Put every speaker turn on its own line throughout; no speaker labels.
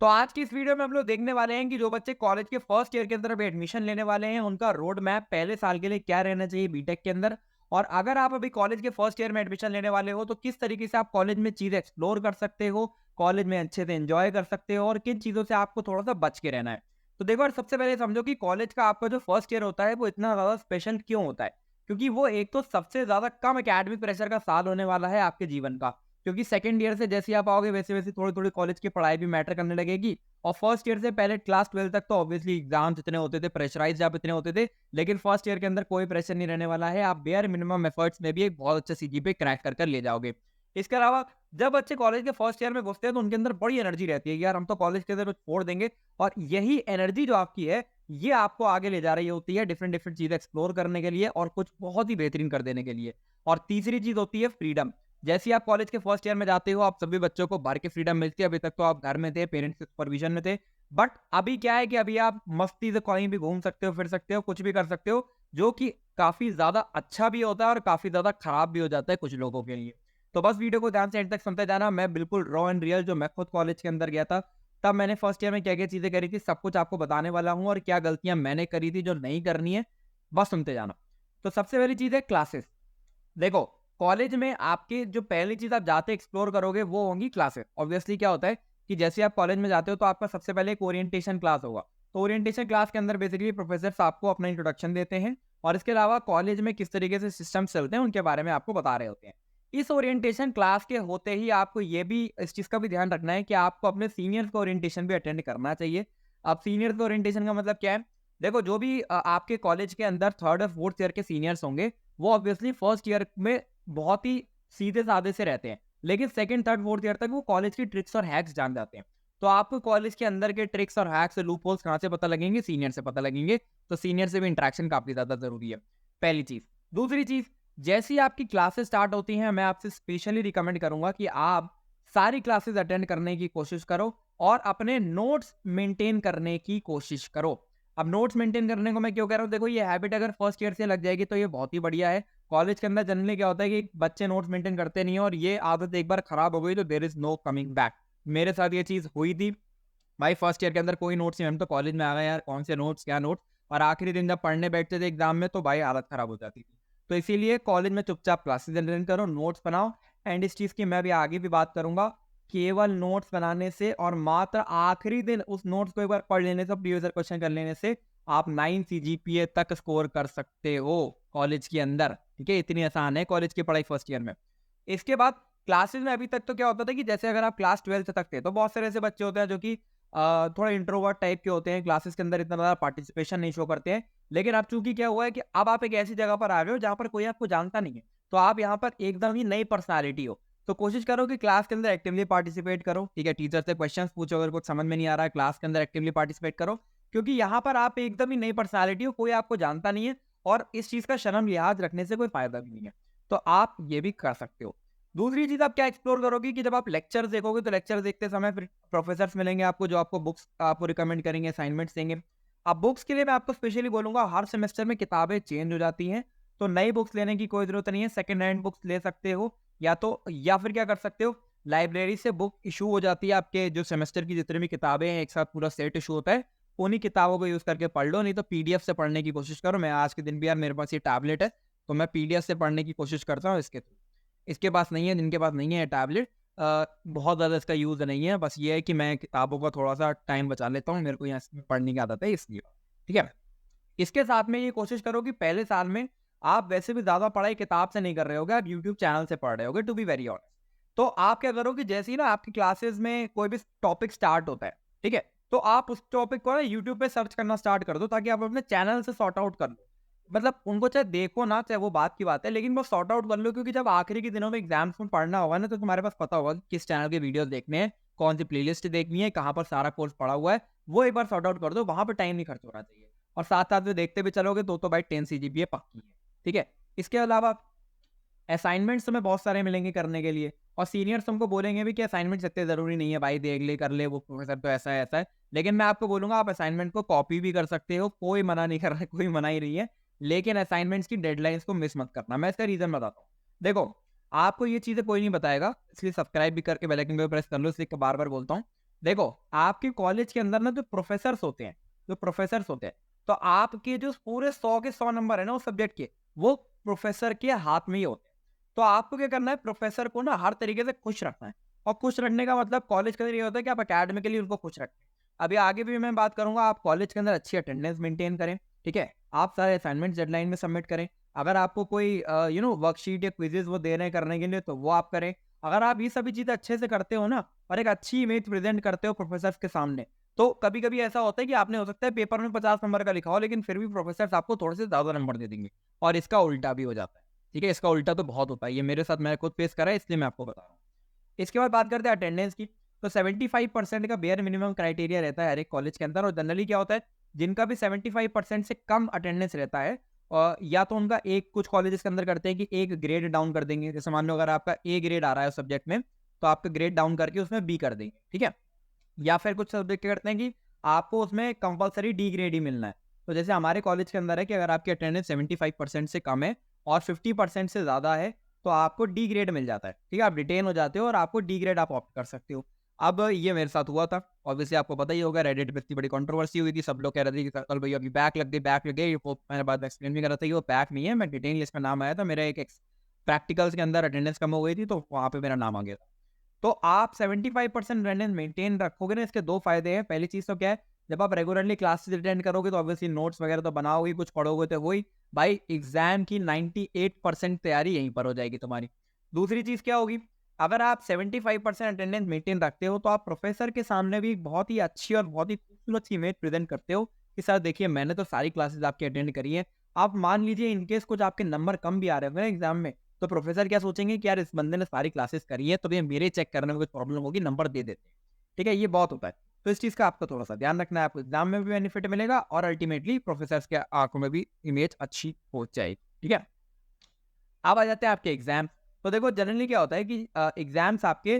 तो आज की इस वीडियो में हम लोग देखने वाले हैं कि जो बच्चे कॉलेज के फर्स्ट ईयर के अंदर अभी एडमिशन लेने वाले हैं, उनका रोड मैप पहले साल के लिए क्या रहना चाहिए बीटेक के अंदर। और अगर आप अभी कॉलेज के फर्स्ट ईयर में एडमिशन लेने वाले हो, तो किस तरीके से आप कॉलेज में चीज़ें एक्सप्लोर कर सकते हो, कॉलेज में अच्छे से एंजॉय कर सकते हो और किन चीज़ों से आपको थोड़ा-सा बच के रहना है। तो देखो यार, सबसे पहले समझो कि कॉलेज का आपका जो फर्स्ट ईयर होता है, वो इतना ज़्यादा स्पेशल क्यों होता है? क्योंकि वो एक तो सबसे ज़्यादा कम एकेडमिक प्रेशर का साल होने वाला है आपके जीवन का। क्योंकि सेकंड ईयर से जैसे ही आप आओगे, वैसे-वैसे थोड़ी-थोड़ी कॉलेज की पढ़ाई भी मैटर करने लगेगी। और फर्स्ट ईयर से पहले क्लास 12 तक तो ऑब्वियसली एग्जाम्स इतने होते थे, प्रेशराइज्ड आप इतने होते थे, लेकिन फर्स्ट ईयर के अंदर कोई प्रेशर नहीं रहने वाला है। आप बेयर मिनिमम एफर्ट्स में भी एक बहुत अच्छा सीजीपीए क्रैक कर ले जाओगे। इसके अलावा जब बच्चे कॉलेज के फर्स्ट ईयर में घुसते हैं, तो उनके अंदर बड़ी एनर्जी रहती है कि यार हम तो कॉलेज के अंदर छोड़ देंगे। और यही एनर्जी जो आपकी है, ये आपको आगे ले जा रही होती है डिफरेंट डिफरेंट चीजें एक्सप्लोर करने के लिए और कुछ बहुत ही बेहतरीन कर देने के लिए। और तीसरी चीज होती है फ्रीडम। जैसे ही आप कॉलेज के फर्स्ट ईयर में जाते हो, आप सभी बच्चों को भर के फ्रीडम मिलती है। अभी तक तो आप घर में थे, पेरेंट्स के सुपरविजन में थे, बट अभी क्या है कि अभी आप मस्ती से कहीं भी घूम सकते हो, फिर सकते हो, कुछ भी कर सकते हो, जो कि काफ़ी ज़्यादा अच्छा भी होता है और काफ़ी ज़्यादा खराब भी हो जाता है कुछ लोगों के लिए। तो बस वीडियो को ध्यान से एंड तक सुनते जाना। मैं बिल्कुल रॉ एंड रियल, जो मैं खुद कॉलेज के अंदर गया था, तब मैंने फर्स्ट ईयर में क्या-क्या चीज़ें करी थी, सब कुछ आपको बताने वाला हूँ और क्या गलतियाँ मैंने करी थी जो नहीं करनी है, बस सुनते जाना। तो सबसे पहली चीज़ है क्लासेस। देखो, कॉलेज में आपकी जो पहली चीज़ आप जाते एक्सप्लोर करोगे, वो होंगी क्लासेस। ऑब्वियसली क्या होता है कि जैसे आप कॉलेज में जाते हो, तो आपका सबसे पहले एक ओरिएंटेशन क्लास होगा। तो ओरिएंटेशन क्लास के अंदर बेसिकली प्रोफेसर्स आपको अपना इंट्रोडक्शन देते हैं और इसके अलावा कॉलेज में किस तरीके से सिस्टम्स चलते हैं, उनके बारे में आपको बता रहे होते हैं। इस ओरिएंटेशन क्लास के होते ही आपको ये भी इस चीज़ का भी ध्यान रखना है कि आपको अपने सीनियर्स का ओरिएंटेशन भी अटेंड करना चाहिए। अब सीनियर्स का ओरिएंटेशन का मतलब क्या है? देखो, जो भी आपके कॉलेज के अंदर 3rd और 4th ईयर के सीनियर्स होंगे, वो ऑब्वियसली फर्स्ट ईयर में बहुत ही सीधे-साधे से रहते हैं। लेकिन सेकंड, थर्ड, फोर्थ ईयर तक वो कॉलेज की ट्रिक्स और हैक्स जान जाते हैं। तो आपको कॉलेज के अंदर के ट्रिक्स और हैक्स, लूप होल्स कहाँ से पता लगेंगे? सीनियर से पता लगेंगे। तो सीनियर से भी इंटरेक्शन काफ़ी ज़्यादा ज़रूरी है, पहली चीज़। दूसरी चीज़, जैसे ही आपकी क्लासेस स्टार्ट होती हैं, मैं आपसे स्पेशली रिकमेंड करूँगा कि आप सारी क्लासेस अटेंड करने की कोशिश करो और अपने नोट्स मेंटेन करने की कोशिश करो। अब नोट्स मेंटेन करने को मैं क्यों कह रहा हूँ? देखो, ये हैबिट अगर फर्स्ट ईयर से लग जाएगी, तो ये बहुत ही बढ़िया है। कॉलेज के अंदर जनरली क्या होता है कि बच्चे नोट्स मेंटेन करते नहीं है और ये आदत एक बार खराब हो गई तो there is no coming back. मेरे साथ ये चीज़ हुई थी। भाई फर्स्ट ईयर के अंदर कोई नोट्स नहीं, हम तो कॉलेज में आ गए यार, कौन से नोट्स, क्या नोट्स। और आखिरी दिन जब पढ़ने बैठते थे एग्जाम में, तो भाई हालत खराब हो जाती थी। तो इसीलिए कॉलेज में चुपचाप क्लासेस अटेंड करो, नोट्स बनाओ। एंड इस चीज़ की मैं भी आगे भी बात करूंगा। केवल नोट्स बनाने से और मात्र आखिरी दिन उस नोट्स को एक बार पढ़ लेने से, प्रीवियस क्वेश्चन कर लेने से, आप 9 सीजीपीए तक स्कोर कर सकते हो कॉलेज के अंदर। ठीक है, इतनी आसान है कॉलेज की पढ़ाई फर्स्ट ईयर में। इसके बाद क्लासेस में अभी तक तो क्या होता था कि जैसे अगर आप क्लास 12 तक थे, तो बहुत सारे ऐसे बच्चे होते हैं जो कि थोड़ा इंट्रोवर्ट टाइप के होते हैं, क्लासेस के अंदर इतना ज़्यादा पार्टिसिपेशन नहीं शो करते हैं। लेकिन अब चूंकि क्या हुआ है कि अब आप एक ऐसी जगह पर आ रहे हो जहाँ पर कोई आपको जानता नहीं है, तो आप यहाँ पर एकदम ही नई पर्सनालिटी हो। तो कोशिश करो कि क्लास के अंदर एक्टिवली पार्टिसिपेट करो। ठीक है, टीचर से क्वेश्चंस पूछो, अगर कुछ समझ में नहीं आ रहा है, क्लास के अंदर एक्टिवली पार्टिसिपेट करो। क्योंकि यहाँ पर आप एकदम ही नई पर्सनालिटी हो, कोई आपको जानता नहीं है और इस चीज़ का शर्म लिहाज रखने से कोई फायदा भी नहीं है। तो आप ये भी कर सकते हो। दूसरी चीज़ आप क्या एक्सप्लोर करोगे कि जब आप लेक्चर्स देखोगे, तो लेक्चर देखते समय फिर प्रोफेसर्स मिलेंगे आपको, जो आपको बुक्स आपको रिकमेंड करेंगे, असाइनमेंट्स देंगे। अब बुक्स के लिए मैं आपको स्पेशली बोलूँगा, हर सेमेस्टर में किताबें चेंज हो जाती हैं, तो नई बुक्स लेने की कोई ज़रूरत नहीं है, सेकंड हैंड बुक्स ले सकते हो। या फिर क्या कर सकते हो, लाइब्रेरी से बुक इशू हो जाती है, आपके जो सेमेस्टर की जितनी भी किताबें हैं, एक साथ पूरा सेट इशू होता है, उन्हीं किताबों को यूज़ करके पढ़ लो, नहीं तो पीडीएफ से पढ़ने की कोशिश करो। मैं आज के दिन भी यार, मेरे पास ये टैबलेट है, तो मैं पीडीएफ से पढ़ने की कोशिश करता हूँ इसके थ्रू। इसके पास नहीं है, जिनके पास नहीं है टैबलेट, बहुत ज़्यादा इसका यूज़ नहीं है, बस ये है कि मैं किताबों का थोड़ा-सा टाइम बचा लेता हूँ, मेरे को यहाँ से पढ़ने की आदत है इसलिए। ठीक है? इसके साथ में ये कोशिश करो कि पहले साल में आप वैसे भी ज़्यादा पढ़ाई किताब से नहीं कर रहे होगे, आप यूट्यूब चैनल से पढ़ रहे होगे, टू बी वेरी ऑनेस्ट। तो आप क्या करो कि जैसे ही ना आपकी क्लासेस में कोई भी टॉपिक स्टार्ट होता है, ठीक है? तो आप उस टॉपिक को ना यूट्यूब पे सर्च करना स्टार्ट कर दो, ताकि आप अपने चैनल से सॉर्ट आउट कर लो। मतलब उनको चाहे देखो ना, चाहे वो बात की बात है, लेकिन वो सॉर्ट आउट कर लो, क्योंकि जब आखिरी के दिनों में एग्जाम्स में पढ़ना होगा ना, तो तुम्हारे पास पता होगा कि किस चैनल के वीडियोस देखने हैं, कौन सी प्लेलिस्ट देखनी है, कहाँ पर सारा कोर्स पड़ा हुआ है। वो एक बार सॉर्ट आउट कर दो, वहाँ पे टाइम नहीं खर्च होना चाहिए। और साथ-साथ में देखते भी चलोगे, तो भाई 10 सीजीपीए पक्की है। ठीक है? इसके अलावा असाइनमेंट्स तुम्हें बहुत सारे मिलेंगे करने के लिए, और सीनियर्स तुमको बोलेंगे भी कि असाइनमेंट्स इतने ज़रूरी नहीं है भाई, देख ले, कर ले, वो प्रोफेसर तो ऐसा है, ऐसा है। लेकिन मैं आपको बोलूँगा, आप असाइनमेंट को कॉपी भी कर सकते हो, कोई मना नहीं कर रहा है, कोई मना ही नहीं है। लेकिन असाइनमेंट्स की डेडलाइन्स को मिस मत करना। मैं इसका रीज़न बताता हूँ। देखो, आपको ये चीज़ें कोई नहीं बताएगा, इसलिए सब्सक्राइब भी करके बेल आइकन को प्रेस कर लो, इसलिए बार-बार बोलता हूँ। देखो, आपके कॉलेज के अंदर ना जो प्रोफ़ेसर्स होते हैं, तो आपके जो पूरे 100 के 100 नंबर है ना उस सब्जेक्ट के, वो प्रोफ़ेसर के हाथ में ही होते हैं। तो आपको क्या करना है, प्रोफ़ेसर को ना हर तरीके से खुश रखना है, और खुश रखने का मतलब कॉलेज के अंदर ये होता है कि आप एकेडमिकली उनको खुश रखें। अभी आगे भी मैं बात करूँगा, आप कॉलेज के अंदर अच्छी अटेंडेंस मेंटेन करें, ठीक है? आप सारे असाइनमेंट्स डेडलाइन में सबमिट करें। अगर आपको कोई वर्कशीट या क्विज़ेज़ वो दे रहे हैं करने के लिए, तो वो आप करें। अगर आप ये सभी चीज़ें अच्छे से करते हो ना, और एक अच्छी इमेज प्रेज़ेंट करते हो प्रोफ़ेसर्स के सामने, तो कभी-कभी ऐसा होता है कि आपने हो सकता है पेपर में 50 नंबर का लिखा हो, लेकिन फिर भी प्रोफ़ेसर्स आपको थोड़े से ज़्यादा नंबर दे देंगे, और इसका उल्टा भी हो जाता है, ठीक है? इसका उल्टा तो बहुत होता है, ये मेरे साथ मैंने खुद फेस करा है, इसलिए मैं आपको बता रहा हूँ। इसके बाद बात करते हैं अटेंडेंस की, तो 75% का बेयर मिनिमम क्राइटेरिया रहता है हर एक कॉलेज के अंदर, और जनरली क्या होता है, जिनका भी 75% से कम अटेंडेंस रहता है, या तो उनका एक कुछ कॉलेजेस के अंदर करते हैं कि एक ग्रेड डाउन कर देंगे। जैसे मान लो अगर आपका ए ग्रेड आ रहा है उस सब्जेक्ट में, तो आपका ग्रेड डाउन करके उसमें बी कर देंगे, ठीक है? या फिर कुछ सब्जेक्ट क्या करते हैं कि आपको उसमें कंपल्सरी डी ग्रेड ही मिलना है। तो जैसे हमारे कॉलेज के अंदर है कि अगर आपकी अटेंडेंस 75% से कम है और 50% से ज़्यादा है, तो आपको डी ग्रेड मिल जाता है, ठीक है? आप रिटेन हो जाते हो और आपको डी ग्रेड आप ऑप्ट कर सकते हो। अब ये मेरे साथ हुआ था, ऑब्वियसली आपको पता ही होगा, रेडिट पे इतनी बड़ी कंट्रोवर्सी हुई थी, सब लोग कह रहे थे कि कल भैया अभी बैक लग गई, वो मैंने बाद में एक्सप्लेन भी करा था कि वो बैक नहीं है, मैं डिटेन लिस्ट में नाम आया था, मेरा एक प्रैक्टिकल्स के अंदर अटेंडेंस कम हो गई थी, तो वहाँ पे मेरा नाम आ गया था। तो आप 75% अटेंडेंस मेंटेन रखोगे ना, इसके 2 फ़ायदे हैं। पहली चीज़ तो क्या है, जब आप रेगुलरली क्लासेस अटेंड करोगे तो ऑब्वियसली नोट्स वगैरह तो बनाओगे, कुछ पढ़ोगे तो वही। भाई एग्ज़ाम की 98% तैयारी यहीं पर हो जाएगी तुम्हारी। दूसरी चीज़ क्या होगी, अगर आप 75% अटेंडेंस मेंटेन रखते हो, तो आप प्रोफ़ेसर के सामने भी एक बहुत ही अच्छी और बहुत ही खूबसूरत सी इमेज प्रेज़ेंट करते हो कि सर देखिए मैंने तो सारी क्लासेस आपकी अटेंड करी हैं। आप मान लीजिए इन केस कुछ आपके नंबर कम भी आ रहे होंगे ना एग्ज़ाम में, तो प्रोफ़ेसर क्या सोचेंगे कि यार इस बंदे ने सारी क्लासेस करी है, तो भैया मेरे चेक करने में कुछ प्रॉब्लम होगी, नंबर दे देते हैं। ठीक है? ये बहुत होता है। तो इस चीज़ का आपको थोड़ा-सा ध्यान रखना है, आपको एग्ज़ाम में भी बेनिफिट मिलेगा और अल्टीमेटली प्रोफ़ेसर्स के आँखों में भी इमेज अच्छी हो जाएगी। ठीक है? अब आ जाते हैं आपके एग्ज़ाम। तो देखो जनरली क्या होता है कि एग्ज़ाम्स आपके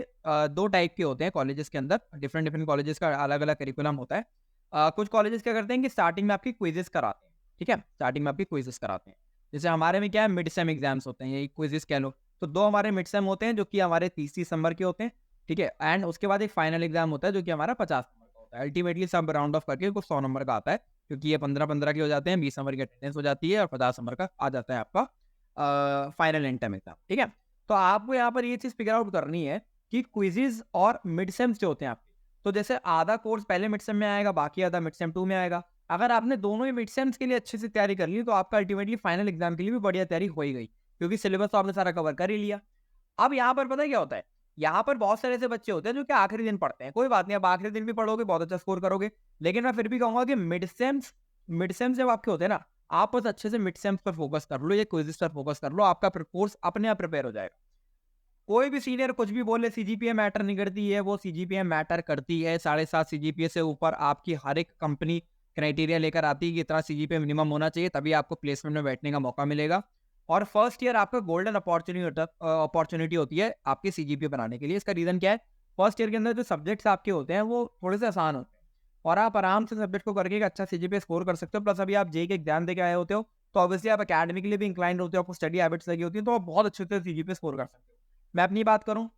2 टाइप के होते हैं कॉलेजेस के अंदर, डिफरेंट-डिफरेंट कॉलेजेस का अलग-अलग करिकुलम होता है। कुछ कॉलेजेस क्या करते हैं कि स्टार्टिंग में आपकी क्विज़ेज़ कराते हैं, ठीक है? स्टार्टिंग में आपकी क्विज़ेज़ कराते हैं। जैसे हमारे में क्या है, मिड सेम एग्ज़ाम्स होते हैं, यही क्विज़ेज़ कह लो। तो 2 हमारे मिड सेम होते हैं जो कि हमारे 30-30 नंबर के होते हैं, ठीक है? एंड उसके बाद एक फाइनल एग्ज़ाम होता है जो कि हमारा 50 नंबर का होता है। अल्टीमेटली सब राउंड ऑफ करके कुछ 100 नंबर का आता है, क्योंकि ये 15-15 के हो जाते हैं, 20 नंबर की अटेंडेंस हो जाती है और 50 नंबर का आ जाता है आपका फाइनल एंड टर्म एग्ज़ाम, ठीक है? तो आपको यहाँ पर ये चीज़ फिगर आउट करनी है कि क्विज़ेज़ और मिड सेम्स जो होते हैं आपके, तो जैसे आधा कोर्स पहले मिड सेम में आएगा, बाकी आधा मिड सेम 2 में आएगा। अगर आपने दोनों ही मिड सेम्स के लिए अच्छे से तैयारी कर ली, तो आपका अल्टीमेटली फाइनल एग्ज़ाम के लिए भी बढ़िया तैयारी हो ही गई, क्योंकि सिलेबस तो आपने सारा कवर कर ही लिया। अब यहाँ पर पता है क्या होता है? यहाँ पर बहुत सारे ऐसे बच्चे होते हैं जो कि आखिरी दिन पढ़ते हैं। कोई बात नहीं, आप आखिरी दिन भी पढ़ोगे, बहुत अच्छा स्कोर करोगे। लेकिन मैं फिर भी कहूँगा कि मिड सेम्स जब आपके होते हैं ना, आप बस अच्छे से मिड सेम्स पर फोकस कर लो या क्विज़ेज़ पर फोकस कर लो, आपका कोर्स अपने आप प्रिपेयर हो जाएगा। कोई भी सीनियर कुछ भी बोले, सीजीपीए मैटर नहीं करती है, वो सीजीपीए मैटर करती है। 7.5 सीजीपीए से ऊपर आपकी हर एक कंपनी क्राइटेरिया लेकर आती है कि इतना सीजीपीए मिनिमम होना चाहिए, तभी आपको प्लेसमेंट में बैठने का मौका मिलेगा। और फर्स्ट ईयर आपका गोल्डन अपॉर्चुनिटी होती है आपके सीजीपीए बनाने के लिए। इसका रीज़न क्या है? फर्स्ट ईयर के अंदर जो सब्जेक्ट्स आपके होते हैं, वो थोड़े से आसान होते हैं और आप आराम से सब्जेक्ट को करके एक अच्छा सीजीपीए स्कोर कर सकते हो। प्लस अभी आप जेईई के एग्जाम देके आए होते हो, तो ऑब्वियसली आप एकेडमिकली भी इंक्लाइंड होते हो, आपको स्टडी हैबिट्स लगी होती है, तो आप बहुत अच्छे से सीजीपीए स्कोर कर सकते हो। मैं अपनी बात करूँ,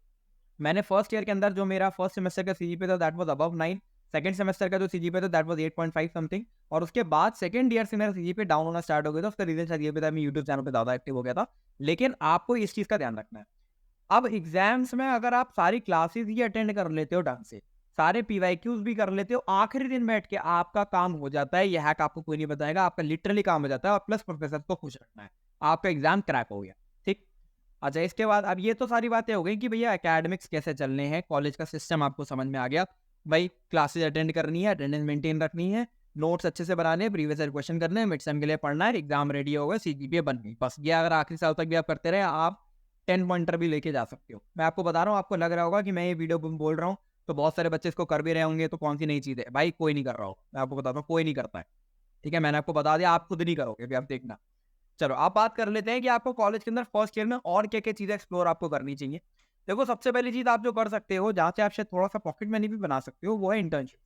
मैंने फर्स्ट ईयर के अंदर जो मेरा फर्स्ट सेमेस्टर का सीजीपीए था that was above 9, second semester का जो सीजीपीए था दैट वाज़ 8.5 समथिंग, और उसके बाद सेकंड ईयर से मेरा सीजीपीए डाउन होना स्टार्ट हो गया था। उसका रीज़न शायद ये भी था, मैं यूट्यूब चैनल पे ज़्यादा एक्टिव हो गया था। लेकिन आपको इस चीज़ का ध्यान रखना है। अब एग्ज़ाम्स में अगर आप सारी क्लासेस ही अटेंड कर लेते हो ढंग से, सारे पीवाईक्यूज़ भी कर लेते हो, आखिरी दिन बैठ के आपका काम हो जाता है। ये हैक आपको कोई नहीं बताएगा, आपका लिटरली काम हो जाता है और प्लस प्रोफेसर को खुश रखना है। आपका एग्ज़ाम क्रैक हो गया, ठीक? अच्छा, इसके बाद अब ये तो सारी बातें हो गई कि भैया एकेडमिक्स कैसे चलने हैं, कॉलेज का सिस्टम आपको समझ में आ गया। भाई क्लासेस अटेंड करनी है, अटेंडेंस मेंटेन रखनी है, नोट्स अच्छे से बनाने हैं, प्रीवियस ईयर क्वेश्चन करने हैं, मिड सेम के लिए पढ़ना है, एग्जाम रेडी हो गए, सीजीपीए बन गई। बस ये अगर आखिरी साल तक भी आप करते रहे, आप 10 पॉइंटर भी लेके जा सकते हो। मैं आपको बता रहा हूँ, आपको लग रहा होगा कि मैं ये वीडियो बोल रहा हूँ, तो बहुत सारे बच्चे इसको कर भी रहे होंगे, तो कौन सी नई चीज़ है? भाई कोई नहीं कर रहा होगा, मैं आपको बताता हूँ, कोई नहीं करता है। ठीक है? मैंने आपको बता दिया, आप खुद नहीं करोगे, अभी आप देखना। चलो, आप बात कर लेते हैं कि आपको कॉलेज के अंदर फर्स्ट ईयर में और क्या-क्या चीज़ें एक्सप्लोर आपको करनी चाहिए। देखो, सबसे पहली चीज़ आप जो कर सकते हो, जहाँ से आप शायद थोड़ा-सा पॉकेट मनी भी बना सकते हो, वो है इंटर्नशिप।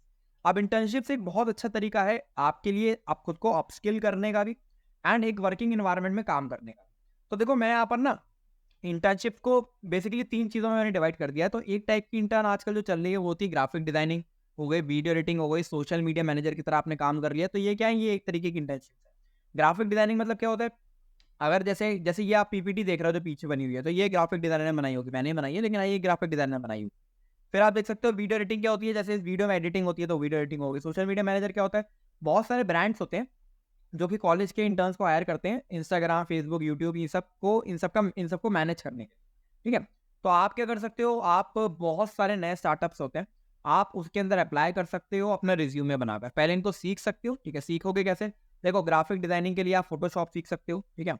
अब इंटर्नशिप से एक बहुत अच्छा तरीका है आपके लिए, आप खुद को अपस्किल करने का भी एंड एक वर्किंग एनवायरनमेंट में काम करने का। तो देखो, मैं यहाँ पर ना इंटर्नशिप को बेसिकली 3 चीज़ों में मैंने डिवाइड कर दिया है। तो एक टाइप की इंटर्न आजकल जो चल रही है वो होती है ग्राफिक डिज़ाइनिंग हो गई, वीडियो एडिटिंग हो गई, सोशल मीडिया मैनेजर की तरह आपने काम कर लिया। तो ये क्या है, ये एक तरीके की इंटर्नशिप है। ग्राफिक डिज़ाइनिंग मतलब क्या होता है, अगर जैसे जैसे ये आप पीपीटी देख रहे हो जो पीछे बनी हुई है, तो ये ग्राफिक डिज़ाइनर ने बनाई होगी, मैंने नहीं बनाई है, लेकिन हाँ, ये ग्राफिक डिज़ाइनर ने बनाई होगी। फिर आप देख सकते हो वीडियो एडिटिंग क्या होती है, जैसे इस वीडियो में एडिटिंग होती है तो वीडियो एडिटिंग होगी। सोशल मीडिया मैनेजर क्या होता है, बहुत सारे ब्रांड्स होते हैं जो कि कॉलेज के इंटर्न्स को हायर करते हैं, इंस्टाग्राम, फेसबुक, यूट्यूब, इन सबको मैनेज करने के लिए, ठीक है? तो आप क्या कर सकते हो, आप बहुत सारे नए स्टार्टअप्स होते हैं, आप उसके अंदर अप्लाई कर सकते हो अपना रिज्यूमे बनाकर। पहले इनको सीख सकते हो, ठीक है? सीखोगे कैसे? देखो, ग्राफिक डिज़ाइनिंग के लिए आप फ़ोटोशॉप सीख सकते हो, ठीक है?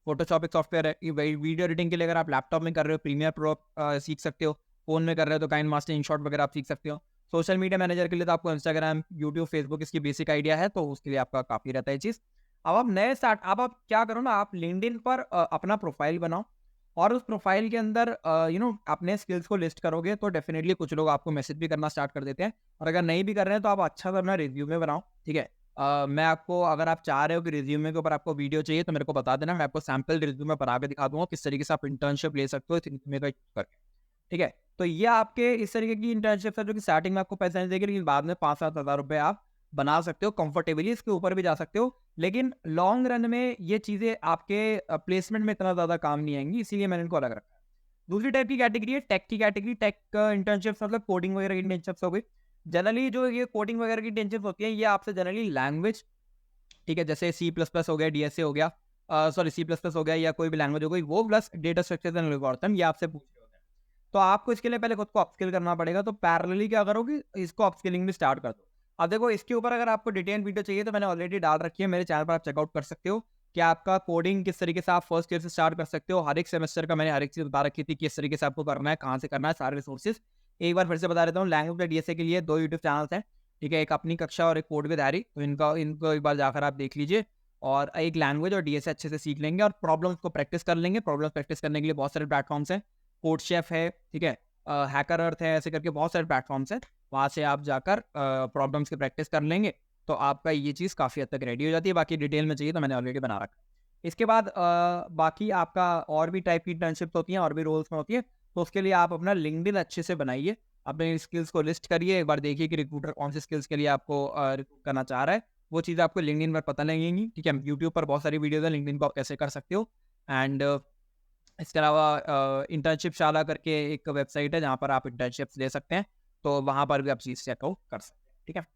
फ़ोटोशॉप एक सॉफ्टवेयर है। ये वही वीडियो एडिटिंग के लिए अगर आप लैपटॉप में कर रहे हो, प्रीमियर प्रो सीख सकते हो। फ़ोन में कर रहे हो तो काइनमास्टर, इनशॉट वगैरह आप सीख सकते हो। सोशल मीडिया मैनेजर के लिए तो आपको इंस्टाग्राम, यूट्यूब, फेसबुक इसकी बेसिक आइडिया है, तो उसके लिए आपका काफ़ी रहता है ये चीज़। अब आप क्या करो ना, आप लिंक्डइन पर अपना प्रोफाइल बनाओ और उस प्रोफाइल के अंदर अपने स्किल्स को लिस्ट करोगे तो डेफिनिटली कुछ लोग आपको मैसेज भी करना स्टार्ट कर देते हैं। और अगर नहीं भी कर रहे हैं तो आप अच्छा सा अपना रिज्यूमे बनाओ, ठीक है? मैं आपको, अगर आप चाह रहे हो कि रिज्यूमे के ऊपर आपको वीडियो चाहिए तो मेरे को बता देना, मैं आपको सैंपल रिज्यूमे बना के दिखा दूंगा किस तरीके से आप इंटर्नशिप ले सकते हो इस रिज्यूमे का यूज करके, ठीक है? तो ये आपके इस तरीके की इंटर्नशिप है जो कि स्टार्टिंग में आपको पैसा नहीं देगी, लेकिन बाद में 5-7 हज़ार रुपये आप बना सकते हो कंफर्टेबली, इसके ऊपर भी जा सकते हो। लेकिन लॉन्ग रन में ये चीज़ें आपके प्लेसमेंट में इतना ज़्यादा काम नहीं आएँगी, इसीलिए मैंने इनको अलग रखा है। दूसरी टाइप की कैटेगरी है टेक की कैटेगरी। टेक इंटर्नशिप्स मतलब कोडिंग वगैरह की इंटर्नशिप्स हो गई। जनरली जो ये कोडिंग वगैरह की इंटर्नशिप्स होती हैं, ये आपसे जनरली लैंग्वेज, ठीक है, जैसे सी प्लस प्लस हो गया, डीएसए हो गया, सॉरी सी प्लस प्लस हो गया या कोई भी लैंग्वेज हो गई, वो plus data structures and algorithm, ये आपसे पूछ रहे होते हैं। तो आपको इसके लिए पहले खुद को अपस्किल करना पड़ेगा। तो पैरेलली क्या करो कि इसको अपस्किलिंग भी स्टार्ट कर दो। अब देखो, इसके ऊपर अगर आपको डिटेल वीडियो चाहिए तो मैंने ऑलरेडी डाल रखी है मेरे चैनल पर, आप चेकआउट कर सकते हो कि आपका कोडिंग किस तरीके से आप फर्स्ट ईयर से स्टार्ट कर सकते हो। हर एक सेमेस्टर का मैंने हर एक चीज़ बता रखी थी, किस तरीके से आपको करना है, कहाँ से करना है, सारे रिसोर्सेज एक बार फिर से बता देता हूँ। लैंग्वेज डीएसए के लिए 2 यूट्यूब चैनल्स हैं, ठीक है? एक अपनी कक्षा और एक कोड विद हैरी। तो इनको इनको एक बार जाकर आप देख लीजिए और एक लैंग्वेज और डीएसए अच्छे से सीख लेंगे और प्रॉब्लम्स को प्रैक्टिस कर लेंगे। प्रॉब्लम्स प्रैक्टिस करने के लिए बहुत सारे प्लेटफॉर्म्स हैं, कोड शेफ है, ठीक है? हैकर अर्थ है, ऐसे करके बहुत सारे प्लेटफॉर्म्स हैं। वहाँ से आप जाकर प्रॉब्लम्स की प्रैक्टिस कर लेंगे तो आपका ये चीज़ काफ़ी हद तक रेडी हो जाती है। बाकी डिटेल में चाहिए तो मैंने ऑलरेडी बना रखा है। इसके बाद बाकी आपका और भी टाइप की इंटर्नशिप्स होती हैं और भी रोल्स में होती है। तो उसके लिए आप अपना लिंक्डइन अच्छे से बनाइए, अपने स्किल्स को लिस्ट करिए, एक बार देखिए कि रिक्रूटर कौन से स्किल्स के लिए आपको रिक्रूट करना चाह रहा है। वो चीज़ें आपको लिंक्डइन पर पता लगेंगी, ठीक है? यूट्यूब पर बहुत सारी वीडियोज़ हैं, लिंक्डइन को आप कैसे कर सकते हो। एंड इसके अलावा इंटर्नशिप शाला करके एक वेबसाइट है जहाँ पर आप इंटर्नशिप्स ले सकते हैं, तो वहाँ पर भी आप चीज़ चेकआउट कर सकते हैं, ठीक है?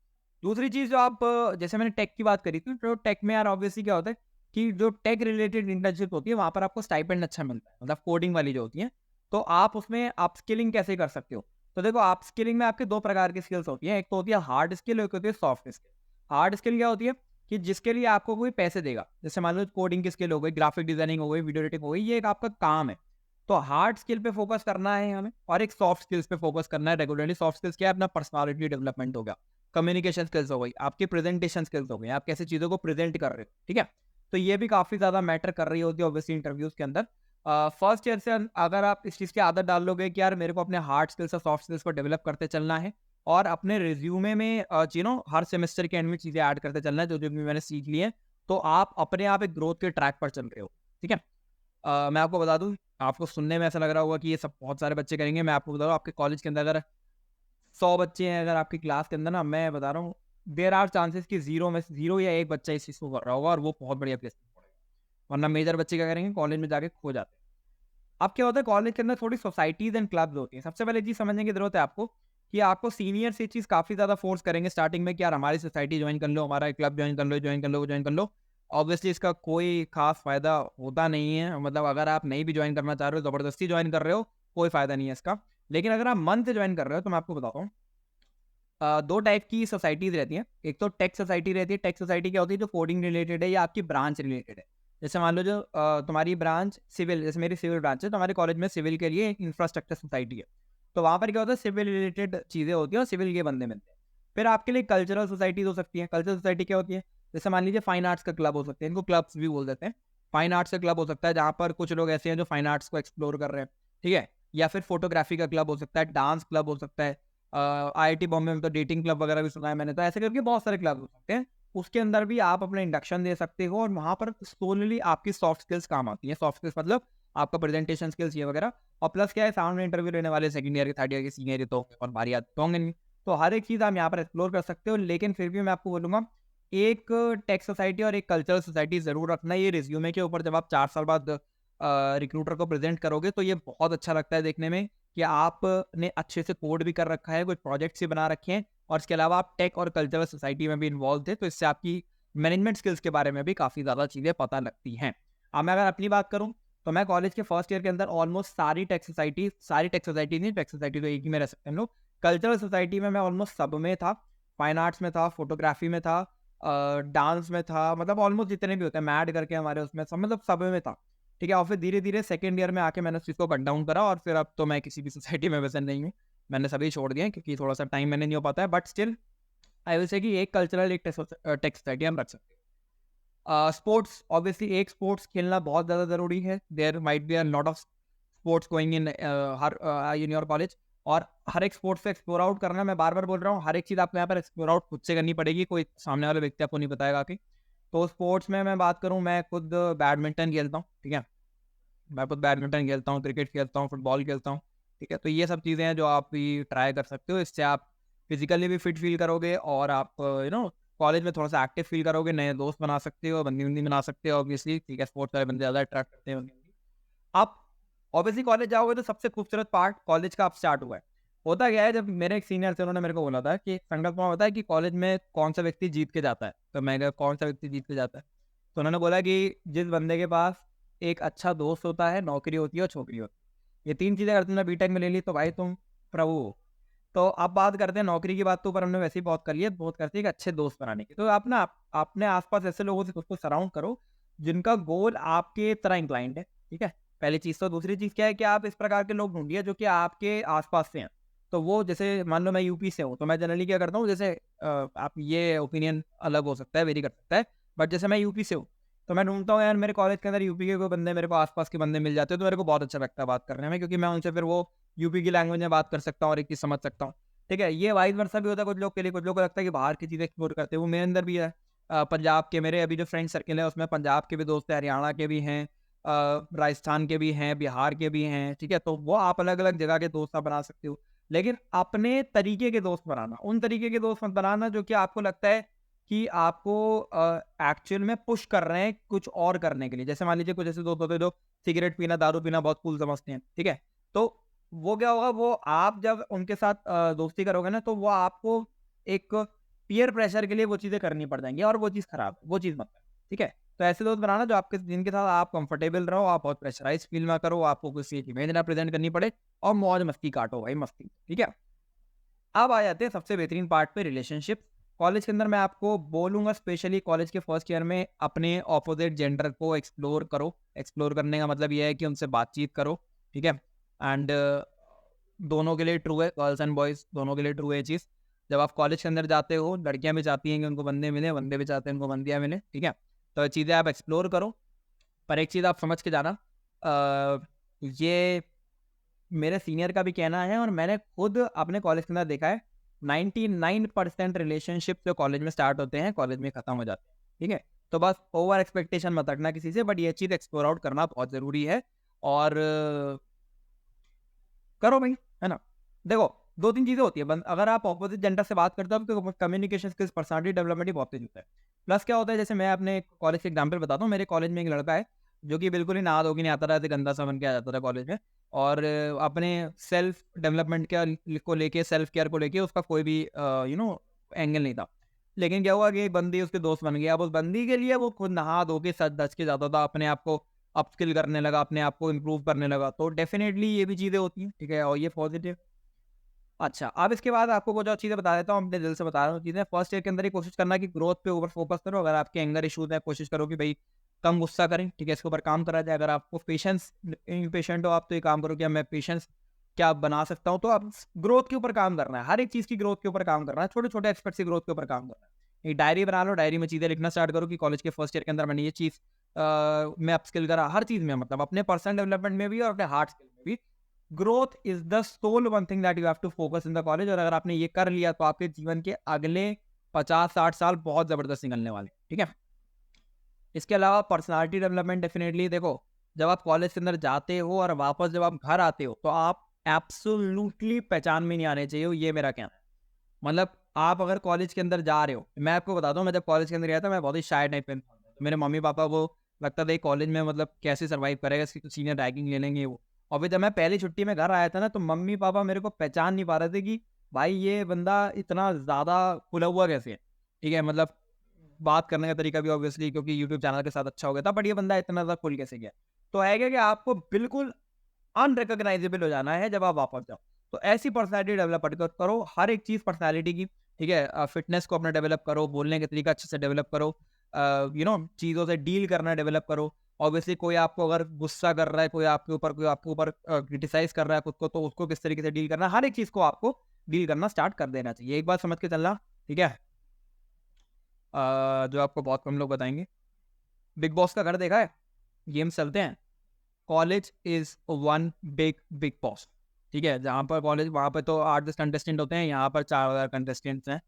दूसरी चीज़ जो आप जैसे मैंने टेक की बात करी थी, तो टेक में यार ऑब्वियसली क्या होता है कि जो टेक रिलेटेड इंटर्नशिप होती है वहाँ पर आपको स्टाइपेंड अच्छा मिलता है, मतलब कोडिंग वाली जो होती है। तो आप उसमें अपस्किलिंग कैसे कर सकते हो? तो देखो, अपस्किलिंग में आपके 2 प्रकार की स्किल्स होती हैं, एक तो होती है हार्ड स्किल, एक होती है सॉफ्ट स्किल। हार्ड स्किल क्या होती है कि जिसके लिए आपको कोई पैसे देगा, जैसे मान लो कोडिंग की स्किल हो गई, ग्राफिक डिजाइनिंग हो गई, वीडियो एडिटिंग हो गई, ये एक आपका काम है। तो हार्ड स्किल पे फोकस करना है हमें और एक सॉफ्ट स्किल्स पे फोकस करना है रेगुलरली। सॉफ्ट स्किल्स क्या है, अपना पर्सनालिटी डेवलपमेंट हो गया, कम्युनिकेशन स्किल्स हो गई, आपकी प्रेजेंटेशन स्किल्स हो गई, आप कैसे चीज़ों को प्रेजेंट कर रहे हो, ठीक है? तो ये भी काफ़ी ज़्यादा मैटर कर रही होती है ऑब्वियसली इंटरव्यूज़ के अंदर। फर्स्ट ईयर से अगर आप इस चीज़ की आदत डाल लोगे कि यार मेरे को अपने हार्ड स्किल्स और सॉफ्ट स्किल्स को डेवलप करते चलना है और अपने रिज्यूमे में हर सेमेस्टर के एंड में चीज़ें ऐड करते चलना है जो जो भी मैंने सीख ली है, तो आप अपने आप एक ग्रोथ के ट्रैक पर चल रहे हो, ठीक है? मैं आपको बता दूँ, आपको सुनने में ऐसा लग रहा होगा कि ये सब बहुत सारे बच्चे करेंगे। मैं आपको बता रहा हूँ, आपके कॉलेज के अंदर अगर 100 बच्चे हैं अगर आपकी क्लास के अंदर ना, मैं बता रहा हूँ, देयर आर चांसेस कि 0 में से 0 या 1 बच्चा इस चीज़ को कर रहा होगा और वो बहुत बढ़िया प्लेसमेंट पड़ेगा। वरना मेजर बच्चे क्या करेंगे, कॉलेज में जाके खो जाते हैं। अब क्या होता है, कॉलेज के अंदर थोड़ी सोसाइटीज़ एंड क्लब्स होती हैं। सबसे पहले चीज़ समझने की ज़रूरत है आपको कि आपको सीनियर्स ये चीज़ काफ़ी ज़्यादा फ़ोर्स करेंगे स्टार्टिंग में कि यार हमारी सोसाइटी जॉइन कर लो, हमारा क्लब जॉइन कर लो, जॉइन कर लो, जॉइन कर लो। ऑब्वियसली इसका कोई ख़ास फ़ायदा होता नहीं है। मतलब अगर आप नहीं भी जॉइन करना चाह रहे हो, ज़बरदस्ती जॉइन कर रहे हो, कोई फ़ायदा नहीं है इसका। लेकिन अगर आप मन से जॉइन कर रहे हो तो मैं आपको बताता हूँ, 2 टाइप की सोसाइटीज़ रहती हैं। एक तो टेक सोसाइटी रहती है। टेक सोसाइटी क्या होती है, जो कोडिंग रिलेटेड है या आपकी ब्रांच रिलेटेड है। जैसे मान लो जो तुम्हारी ब्रांच सिविल, जैसे मेरी सिविल ब्रांच है, तो हमारे कॉलेज में सिविल के लिए एक इंफ्रास्ट्रक्चर सोसाइटी है। तो वहाँ पर क्या होता है, सिविल रिलेटेड चीज़ें होती हैं और सिविल के बंदे मिलते हैं। फिर आपके लिए कल्चरल सोसाइटीज़ हो सकती हैं। कल्चरल सोसाइटी क्या होती है, जैसे मान लीजिए फाइन आर्ट्स का क्लब हो सकते हैं, इनको क्लब्स भी बोल देते हैं। फाइन आर्ट्स का क्लब हो सकता है जहाँ पर कुछ लोग ऐसे हैं जो फाइन आर्ट्स को एक्सप्लोर कर रहे हैं, ठीक है? या फिर फोटोग्राफी का क्लब हो सकता है, डांस क्लब हो सकता है। आईआईटी बॉम्बे में तो डेटिंग क्लब वगैरह भी सुना है मैंने, तो ऐसे करके बहुत सारे क्लब हो सकते हैं। उसके अंदर भी आप अपना इंडक्शन दे सकते हो और वहाँ पर सोलली आपकी सॉफ्ट स्किल्स काम आती हैं। सॉफ्ट स्किल्स मतलब आपका प्रेजेंटेशन स्किल्स ये वगैरह। और प्लस क्या है, सामने इंटरव्यू लेने वाले सेकंड ईयर के, थर्ड ईयर के, सीनियर के तो होंगे और बारी आते तो होंगे नहीं। तो हर एक चीज़ आप यहाँ पर एक्सप्लोर कर सकते हो, लेकिन फिर भी मैं आपको बोलूँगा एक टेक सोसाइटी और एक कल्चरल सोसाइटी ज़रूर रखना। ये रिज्यूमे के ऊपर जब आप 4 साल बाद रिक्रूटर को प्रेजेंट करोगे तो ये बहुत अच्छा लगता है देखने में कि आपने अच्छे से कोड भी कर रखा है, कुछ प्रोजेक्ट्स भी बना रखे हैं और इसके अलावा आप टेक और कल्चरल सोसाइटी में भी इन्वॉल्व थे, तो इससे आपकी मैनेजमेंट स्किल्स के बारे में भी काफ़ी ज़्यादा चीज़ें पता लगती हैं। अब मैं अगर अपनी बात करूँ तो मैं कॉलेज के फर्स्ट ईयर के अंदर ऑलमोस्ट सारी टेक सोसाइटी नहीं, टेक सोसाइटी तो एक ही में रह सकते हैं हम लोग। कल्चरल सोसाइटी में मैं ऑलमोस्ट सब में था, फाइन आर्ट्स में था, फोटोग्राफी में था, डांस में था, मतलब ऑलमोस्ट जितने भी होते हैं मैड करके हमारे उसमें सब, मतलब सब में था। ठीक है, और फिर धीरे-धीरे सेकंड ईयर में आके मैंने उस चीज़ को कट डाउन करा और फिर अब तो मैं किसी भी सोसाइटी में वैसे नहीं हूँ। मैंने सभी छोड़ दिए हैं क्योंकि थोड़ा-सा टाइम मैनेज नहीं हो पाता है, but still I will say कि एक कल्चरल, एक टेक सोसाइटी हम रख सकते हैं। स्पोर्ट्स ऑब्वियसली एक स्पोर्ट्स खेलना बहुत ज़्यादा ज़रूरी है। There might be a lot of sports going in in your college, और हर एक स्पोर्ट्स से एक्सप्लोर आउट करना, मैं बार-बार बोल रहा हूँ, हर एक चीज़ आपको यहाँ पर एक्सप्लोर आउट खुद से करनी पड़ेगी, कोई सामने वाला व्यक्ति आपको नहीं बताएगा आके। तो स्पोर्ट्स में मैं बात करूँ, मैं खुद बैडमिंटन खेलता हूँ, ठीक है? मैं खुद बैडमिंटन खेलता हूँ, क्रिकेट खेलता हूँ, फुटबॉल खेलता हूँ, ठीक है? तो ये सब चीज़ें हैं जो आप भी ट्राई कर सकते हो, इससे आप फिज़िकली भी फिट फ़ील करोगे और आप कॉलेज में थोड़ा-सा एक्टिव फ़ील करोगे, नए दोस्त बना सकते हो, बंदी-वंदी बना सकते हो ऑब्वियसली, ठीक है? स्पोर्ट्स वाले बंदे ज़्यादा अट्रैक्ट करते हैं बंदी-वंदी। आप ऑब्वियसली कॉलेज जाओगे तो सबसे खूबसूरत पार्ट कॉलेज का अब स्टार्ट हुआ है। होता क्या है, जब मेरे एक सीनियर थे उन्होंने मेरे को बोला था कि संकल्पना होता है कि कॉलेज में कौन-सा व्यक्ति जीत के जाता है? तो मैं कहा कौन-सा व्यक्ति जीत के जाता है? तो उन्होंने बोला कि जिस बंदे के पास एक अच्छा दोस्त होता है, नौकरी होती है और छोकरी होती है। ये 3 चीज़ें अगर तुमने बीटेक में ले ली तो भाई तुम प्रभु हो। तो अब बात करते हैं नौकरी की, बात तो ऊपर हमने वैसे ही बहुत कर ली है, बहुत करते हैं कि अच्छे दोस्त बनाने की। तो आप ना अपने आस-पास ऐसे लोगों से खुद को सराउंड करो, जिनका गोल आपके तरह इंक्लाइंड है, ठीक है? पहली चीज़ तो, दूसरी चीज़ क्या है कि आप इस प्रकार के लोग ढूँढिए जो कि आपके आस-पास से हैं। तो वो जैसे मान लो मैं यूपी से हूँ, तो मैं जनरली क्या करता हूँ, जैसे आप ये ओपिनियन अलग हो सकता है, वेरी कर सकता है, बट जैसे मैं यूपी से हूँ, तो मैं ढूँढता हूँ यार मेरे कॉलेज के अंदर यूपी के कोई बंदे, मेरे को आस-पास के बंदे मिल जाते हैं, तो मेरे को बहुत अच्छा लगता है बात करने में, क्योंकि मैं उनसे फिर वो यूपी की लैंग्वेज में बात कर सकता हूँ और एक चीज़ समझ सकता हूँ। ठीक है? ये वाइस वर्सा भी होता है कुछ लोग के लिए, कुछ लोगों को लगता है कि बाहर की चीज़ें एक्सप्लोर करते हैं, वो मेरे अंदर भी है। पंजाब के मेरे अभी जो फ्रेंड सर्किल है उसमें पंजाब के भी दोस्त हैं, हरियाणा के भी हैं, राजस्थान के भी हैं, बिहार के भी हैं, ठीक है? तो वो आप अलग-अलग जगह के दोस्त आप बना सकते हो। लेकिन अपने तरीके के दोस्त बनाना, उन तरीके के दोस्त मत बनाना जो कि आपको लगता है कि आपको एक्चुअल में पुश कर रहे हैं कुछ और करने के लिए। जैसे मान लीजिए कुछ ऐसे दोस्त होते हैं जो सिगरेट पीना, दारू पीना बहुत कूल समझते हैं, ठीक है? तो वो क्या होगा, वो आप जब उनके साथ दोस्ती करोगे ना, तो वो आपको एक पीयर प्रेशर के लिए वो चीज़ें करनी पड़ जाएँगी और वो चीज़ खराब है, वो चीज़ मत करो, ठीक है? तो ऐसे दोस्त बनाना जो आपके, जिनके साथ आप कंफर्टेबल रहो, आप बहुत प्रेशराइज़ फील ना करो, आपको किसी एक इमेज ना प्रेज़ेंट करनी पड़े और मौज-मस्ती काटो भाई, मस्ती, ठीक है? अब आ जाते हैं सबसे बेहतरीन पार्ट पे, रिलेशनशिप। कॉलेज के अंदर मैं आपको बोलूँगा स्पेशली कॉलेज के फर्स्ट ईयर में अपने ऑपोजिट जेंडर को एक्सप्लोर करो। एक्सप्लोर करने का मतलब ये है कि उनसे बातचीत करो, ठीक है? एंड दोनों के लिए ट्रू है, गर्ल्स एंड बॉयज़ दोनों के लिए ट्रू है ये चीज़। जब आप कॉलेज के अंदर जाते हो, लड़कियाँ भी चाहती हैं कि उनको बंदे मिलें, बंदे भी चाहते हैं उनको बंदियाँ मिलें, ठीक है? तो ये चीज़ें आप एक्सप्लोर करो, पर एक चीज़ आप समझ के जाना, ये मेरे सीनियर का भी कहना है और मैंने खुद अपने कॉलेज के अंदर देखा है, 99% रिलेशनशिप जो कॉलेज में स्टार्ट होते हैं, कॉलेज में खत्म हो जाते हैं, ठीक है? तो बस ओवर एक्सपेक्टेशन मत रखना किसी से, बट ये चीज़ एक्सप्लोर आउट करना बहुत ज़रूरी है और करो भाई, है ना? देखो 2-3 चीज़ें होती है, अगर आप अपोज़िट जेंडर से बात करते हो तो कम्युनिकेशन स्किल्स, पर्सनैलिटी डेवलपमेंट ही बहुत तेज़ होता है। प्लस क्या होता है, जैसे मैं अपने कॉलेज के एग्ज़ाम्पल बताता हूँ, मेरे कॉलेज में एक लड़का है, जो कि बिल्कुल ही नहा धो के नहीं आता था, ऐसे गंदा सा बन के आ जाता था कॉलेज में और अपने सेल्फ डेवलपमेंट को लेके, सेल्फ केयर को लेके उसका कोई भी एंगल नहीं था। लेकिन क्या हुआ कि एक बंदी उसके दोस्त बन गया, अब उस बंदी के लिए वो खुद नहा धो के सज-धज के जाता था, अपने आप को अपस्किल करने लगा, अपने आप को इम्प्रूव करने लगा, तो डेफ़िनेटली ये भी चीज़ें होती हैं, ठीक है? और ये पॉज़िटिव। अच्छा, अब इसके बाद आपको कुछ और चीज़ें बता देता हूँ, अपने दिल से बता रहा हूँ चीज़ें। फर्स्ट ईयर के अंदर ही कोशिश करना कि ग्रोथ पे ओवर फ़ोकस करो। अगर आपके एंगर इश्यूज़ हैं, कोशिश करो कि भई कम गुस्सा करें, ठीक है? इसके ऊपर काम करा जाए। अगर आपको पेशेंस, इम्पेशेंट हो आप, तो ये काम करो कि अब मैं पेशेंस क्या बना सकता हूँ, तो अब ग्रोथ के ऊपर काम करना है। हर एक चीज़ की ग्रोथ के ऊपर काम करना है, छोटे-छोटे एस्पेक्ट्स की ग्रोथ के ऊपर काम करना है। एक डायरी बना लो, डायरी में चीज़ें लिखना स्टार्ट करो कि कॉलेज के फर्स्ट ईयर के अंदर मैंने ये चीज़ में अपस्किल करा, हर चीज़ में, मतलब अपने पर्सनल डेवलपमेंट में भी और अपने हार्ड स्किल में भी। Growth is the sole one thing that you have to focus in the college, और अगर आपने ये कर लिया तो आपके जीवन के अगले 50-60 साल बहुत ज़बरदस्त निकलने वाले हैं, ठीक है? इसके अलावा पर्सनैलिटी डेवलपमेंट डेफिनिटली देखो, जब आप कॉलेज के अंदर जाते हो और वापस जब आप घर आते हो, तो आप एब्सोल्युटली पहचान में नहीं आने चाहिए, ये मेरा कहना है। मतलब आप अगर कॉलेज के अंदर जा रहे हो, मैं आपको बताता हूँ, मैं जब कॉलेज के अंदर गया था, मैं बहुत ही शाय टाइप का इंसान था। तो मेरे मम्मी-पापा को लगता था, ये कॉलेज में मतलब कैसे सर्वाइव करेगा, इसकी सीनियर रैगिंग ले लेंगे वो। और फिर जब मैं पहली छुट्टी में घर आया था ना, तो मम्मी-पापा मेरे को पहचान नहीं पा रहे थे कि भाई ये बंदा इतना ज़्यादा खुला हुआ कैसे है? ठीक है, मतलब बात करने का तरीका भी ऑब्वियसली क्योंकि यूट्यूब चैनल के साथ अच्छा हो गया था, बट ये बंदा इतना ज़्यादा खुल कैसे गया? तो है क्या कि आपको बिल्कुल अनरिकॉग्नाइजेबल हो जाना है जब आप वापस जाओ। तो ऐसी पर्सनैलिटी डेवलप करो, हर एक चीज़ पर्सनैलिटी की, ठीक है? फ़िटनेस को अपना डेवलप करो, बोलने का तरीका अच्छे से डेवलप करो, चीज़ों से डील करना डेवलप करो। ऑब्वियसली कोई आपको अगर गुस्सा कर रहा है, कोई आपके ऊपर क्रिटिसाइज़ कर रहा है खुद को, तो उसको किस तरीके से डील करना है, हर एक चीज़ को आपको डील करना स्टार्ट कर देना चाहिए। एक बात समझ के चलना, ठीक है? जो आपको बहुत कम लोग बताएँगे। बिग बॉस का घर देखा है? गेम्स चलते हैं। College is one big big boss, ठीक है? जहाँ पर कॉलेज वहाँ पे तो 8-10 कंटेस्टेंट होते हैं, यहाँ पर 4000 कंटेस्टेंट्स हैं।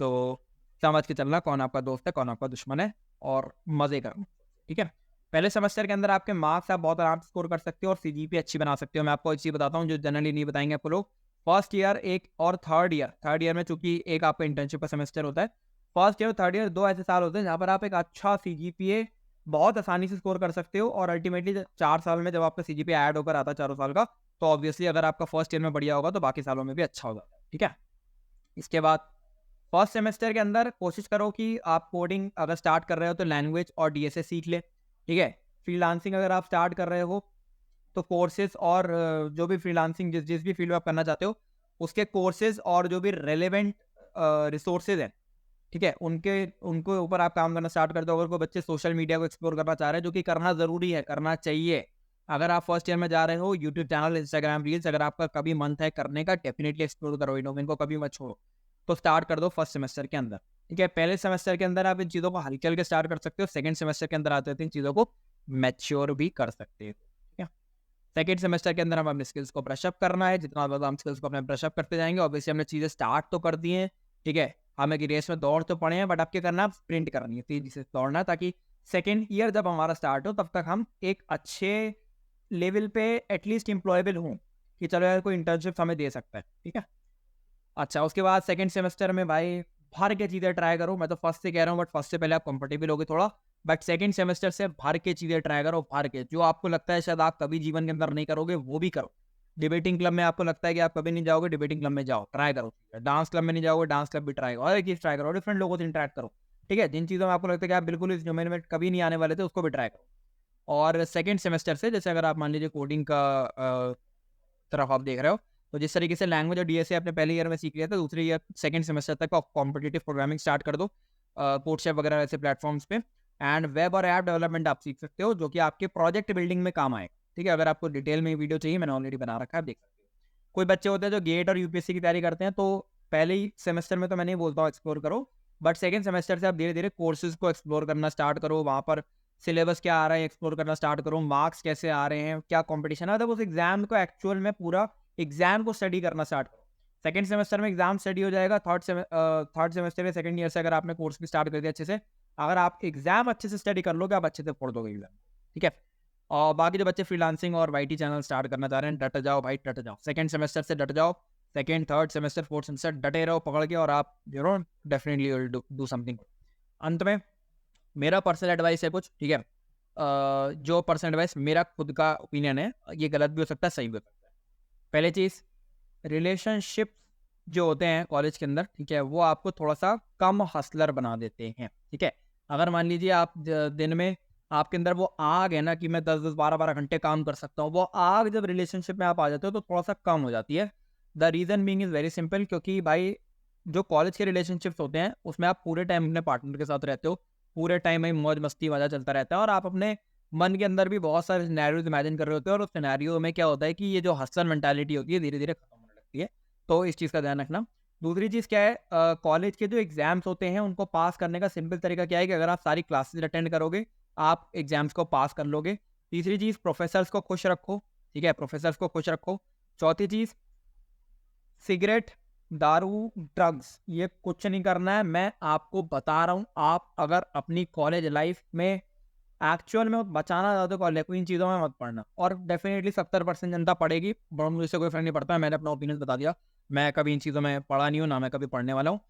तो समझ के चलना कौन आपका दोस्त है, कौन आपका दुश्मन है और मज़े करना, ठीक है? पहले सेमेस्टर के अंदर आपके मार्क्स आप बहुत आराम से स्कोर कर सकते हो और सीजीपीए अच्छी बना सकते हो। मैं आपको एक चीज़ बताता हूँ जो जनरली नहीं बताएँगे आपको लोग। फर्स्ट ईयर एक और थर्ड ईयर में चूँकि एक आपका इंटर्नशिप का सेमेस्टर होता है। फर्स्ट ईयर और थर्ड ईयर 2 ऐसे साल होते हैं जहाँ पर आप एक अच्छा सीजीपीए बहुत आसानी से स्कोर कर सकते हो और अल्टीमेटली 4 साल में जब आपका सीजीपीए ऐड होकर आता है चारों साल का, तो ऑब्वियसली अगर आपका फर्स्ट ईयर में बढ़िया होगा तो बाकी सालों में भी अच्छा हो जाता है, ठीक है? इसके बाद फर्स्ट सेमेस्टर के अंदर कोशिश करो कि आप कोडिंग अगर स्टार्ट कर रहे हो तो लैंग्वेज और डीएसए सीख ले, ठीक है? फ्रीलांसिंग अगर आप स्टार्ट कर रहे हो तो कोर्सेज़ और जो भी फ्रीलांसिंग जिस जिस भी फील्ड में आप करना चाहते हो, उसके कोर्सेज़ और जो भी रेलेवेंट रिसोर्सेज़ हैं, ठीक है? उनके ऊपर आप काम करना स्टार्ट कर दो। अगर कोई बच्चे सोशल मीडिया को एक्सप्लोर करना चाह रहे हैं, जो कि करना ज़रूरी है, करना चाहिए। अगर आप फर्स्ट ईयर में जा रहे हो, यूट्यूब चैनल, इंस्टाग्राम रील्स अगर आपका कभी मन है करने का, डेफिनिटली एक्सप्लोर करो इनको कभी मत छोड़ो। तो स्टार्ट कर दो फर्स्ट सेमेस्टर के अंदर, ठीक है? पहले सेमेस्टर के अंदर आप इन चीज़ों को हल्के-हल्के स्टार्ट कर सकते हो, सेकंड सेमेस्टर के अंदर आते-आते इन चीज़ों को मैच्योर भी कर सकते हो, ठीक है? सेकंड सेमेस्टर के अंदर हमें अपने स्किल्स को ब्रश अप करना है, जितना ज़्यादा हम स्किल्स को अपने ब्रश अप करते जाएँगे, ऑब्वियसली हमने चीज़ें स्टार्ट तो कर दी हैं, ठीक है? हमें कि रेस में दौड़ तो पड़े हैं, बट अब क्या करना है, अब स्प्रिंट करनी है, तेज़ी से दौड़ना है ताकि सेकंड ईयर जब हमारा स्टार्ट हो, तब तक हम एक अच्छे लेवल पे एटलीस्ट एम्प्लॉयबल हों, कि चलो यार कोई इंटर्नशिप हमें दे सकता है, ठीक है? अच्छा, उसके बाद सेकंड सेमेस्टर में भाई भर के चीज़ें ट्राई करो। मैं तो फर्स्ट से कह रहा हूँ बट फर्स्ट से पहले आप कंफर्टेबल होगे थोड़ा। बट सेकंड सेमेस्टर से भर के चीज़ें ट्राई करो, भर के। जो आपको लगता है शायद आप कभी जीवन के अंदर नहीं करोगे, वो भी करो। डिबेटिंग क्लब में आपको लगता है कि आप कभी नहीं जाओगे, डिबेटिंग क्लब में जाओ, ट्राई करो। डांस क्लब में नहीं जाओगे, डांस क्लब भी ट्राई करो। हर एक चीज़ ट्राई करो, डिफरेंट लोगों से इंटरैक्ट करो। ठीक है? जिन चीज़ों में आपको लगता है कि आप बिल्कुल इस डोमेन में कभी नहीं आने वाले थे, उसको भी ट्राई करो। और सेकंड सेमेस्टर से जैसे अगर आप मान लीजिए कोडिंग का तरफ आप देख रहे हो, तो जिस तरीके से लैंग्वेज और डीएसए आपने पहले ईयर में सीख लिया था, दूसरे ईयर सेकंड सेमेस्टर तक आप कॉम्पिटिटिव प्रोग्रामिंग स्टार्ट कर दो, कोडशेफ वगैरह ऐसे प्लेटफॉर्म्स पे। एंड वेब और ऐप डेवलपमेंट आप सीख सकते हो, जो कि आपके प्रोजेक्ट बिल्डिंग में काम आएगा। ठीक है? अगर आपको डिटेल में वीडियो चाहिए, मैंने ऑलरेडी बना रखा है, आप देख सकते हो। कोई बच्चे होते हैं जो गेट और यूपीएससी की तैयारी करते हैं, तो पहले ही सेमेस्टर में तो मैं नहीं बोलता हूँ एक्सप्लोर करो, बट सेकंड सेमेस्टर से आप धीरे-धीरे कोर्सेज को एक्सप्लोर करना स्टार्ट करो, वहाँ पर सिलेबस क्या आ रहा है एक्सप्लोर करना स्टार्ट करो, मार्क्स कैसे आ रहे हैं, क्या कॉम्पिटिशन है, मतलब उस एग्जाम को एक्चुअल में पूरा एग्जाम को स्टडी करना स्टार्ट करो। सेकंड सेमेस्टर में एग्जाम स्टडी हो जाएगा, थर्ड सेमेस्टर में सेकंड ईयर से अगर आपने कोर्स भी स्टार्ट कर दिया अच्छे से, अगर आप एग्जाम अच्छे से स्टडी कर लोगे, आप अच्छे से पढ़ दोगे एग्जाम, ठीक है? और बाकी जो बच्चे फ्रीलांसिंग और वाईटी चैनल स्टार्ट करना चाह रहे हैं, डट जाओ भाई, डट जाओ। सेकंड सेमेस्टर से डट जाओ, second, third semester, fourth semester डटे रहो पकड़ के, और आप डेफिनेटली विल डू समथिंग। अंत में मेरा पर्सनल एडवाइस है कुछ, ठीक है? जो पर्सनल एडवाइस मेरा खुद का ओपिनियन है, ये गलत भी हो सकता है, सही भी हो सकता है। पहली चीज़, रिलेशनशिप जो होते हैं कॉलेज के अंदर, ठीक है, वो आपको थोड़ा-सा कम हसलर बना देते हैं, ठीक है? अगर मान लीजिए आप दिन में आपके अंदर वो आग है ना कि मैं 10-10, 12-12 घंटे काम कर सकता हूँ, वो आग जब रिलेशनशिप में आप आ जाते हो तो थोड़ा-सा कम हो जाती है। The reason being is very simple, क्योंकि भाई जो कॉलेज के रिलेशनशिप्स होते हैं, उसमें आप पूरे टाइम अपने पार्टनर के साथ रहते हो, पूरे टाइम में मौज-मस्ती मज़ा चलता रहता है, और आप अपने मन के अंदर भी बहुत सारे सिनेरियोज़ इमेजिन कर रहे होते हो, और उस सिनेरियो में क्या होता है कि ये जो हसल मेंटालिटी होती है, धीरे-धीरे खत्म होने लगती है। तो इस चीज़ का ध्यान रखना। दूसरी चीज़ क्या है, कॉलेज के जो एग्ज़ाम्स होते हैं, उनको पास करने का सिंपल तरीका क्या है कि अगर आप सारी क्लासेस अटेंड करोगे, आप एग्ज़ाम्स को पास कर लोगे। तीसरी चीज़, प्रोफ़ेसर्स को खुश रखो, ठीक है? प्रोफ़ेसर्स को खुश रखो। चौथी चीज़, सिगरेट, दारू, ड्रग्स, ये कुछ नहीं करना है। मैं आपको बता रहा हूँ, आप अगर अपनी कॉलेज लाइफ़ में एक्चुअल में बचाना ज़्यादा कॉलेज को इन चीज़ों में मत पढ़ना। और डेफिनेटली 70% जनता पढ़ेगी, बट मुझे इससे कोई फ़र्क नहीं पड़ता। मैंने अपना ओपिनियन बता दिया। मैं कभी इन चीज़ों में पढ़ा नहीं हूँ, ना मैं कभी पढ़ने वाला हूँ।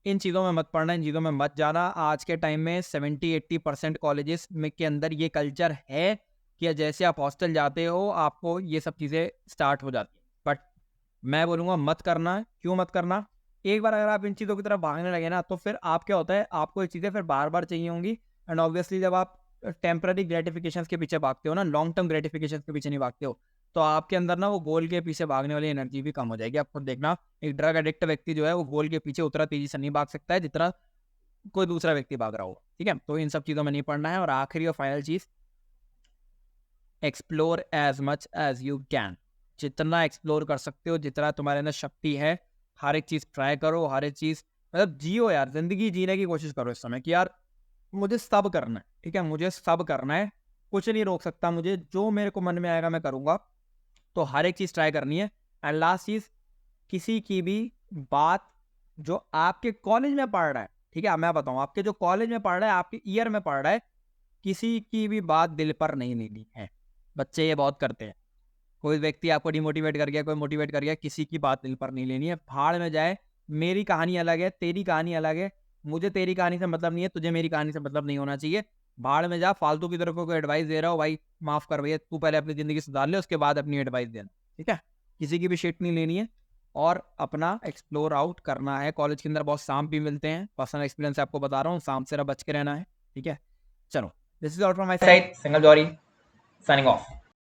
इन चीज़ों में मत पढ़ना, इन चीज़ों में मत जाना। आज के टाइम में 70-80% कॉलेजेस में के अंदर ये कल्चर है कि जैसे आप हॉस्टल जाते हो, आपको ये सब चीज़ें स्टार्ट हो जाती हैं। बट मैं बोलूँगा मत करना। क्यों मत करना? एक बार अगर आप इन चीज़ों की तरफ भागने लगे ना, तो फिर आप क्या होता है, आपको ये चीज़ें फिर बार-बार चाहिए होंगी। एंड ऑब्वियसली जब आप टेम्परेरी ग्रेटिफिकेशंस के पीछे भागते हो ना, लॉन्ग टर्म ग्रेटिफिकेशंस के पीछे नहीं भागते हो, तो आपके अंदर ना वो गोल के पीछे भागने वाली एनर्जी भी कम हो जाएगी। आप खुद देखना, एक ड्रग एडिक्ट व्यक्ति जो है वो गोल के पीछे उतना तेज़ी से नहीं भाग सकता है, जितना कोई दूसरा व्यक्ति भाग रहा होगा। ठीक है? तो इन सब चीज़ों में नहीं पड़ना है। और आखिरी और final cheese, explore as much as you can. जितना एक्सप्लोर कर सकते हो, जितना तुम्हारे अंदर शक्ति है, हर एक चीज़ ट्राई करो, हर एक चीज़ मतलब जियो यार, ज़िंदगी जीने की कोशिश करो इस समय कि यार मुझे सब करना है, ठीक है? मुझे सब करना है, कुछ नहीं रोक सकता मुझे, जो मेरे को मन में आएगा मैं करूँगा। तो हर एक चीज़ ट्राई करनी है। एंड लास्ट चीज़, किसी की भी बात जो आपके कॉलेज में पढ़ रहा है, ठीक है? मैं बताऊँ, आपके जो कॉलेज में पढ़ रहा है, आपके ईयर में पढ़ रहा है, किसी की भी बात दिल पर नहीं लेनी है। बच्चे ये बहुत करते हैं। कोई व्यक्ति आपको डिमोटिवेट कर गया, कोई मोटिवेट कर गया, किसी की बात दिल पर नहीं लेनी है। भाड़ में जाए, मेरी कहानी अलग है, तेरी कहानी अलग है। मुझे तेरी कहानी से मतलब नहीं है, तुझे मेरी कहानी से मतलब नहीं होना चाहिए। भाड़ में जा, फालतू की तरफ कोई एडवाइस दे रहा हो, भाई माफ़ कर भैया, तू पहले अपनी ज़िंदगी सुधार ले, उसके बाद अपनी एडवाइस देना, ठीक है? किसी की भी शिट नहीं लेनी है और अपना एक्सप्लोर आउट करना है। कॉलेज के अंदर बहुत सांप भी मिलते हैं, पर्सनल एक्सपीरियंस से आपको बता रहा हूँ, सांप से बच के रहना है, ठीक है? चलो, this is all from my side, single जॉरी, signing off.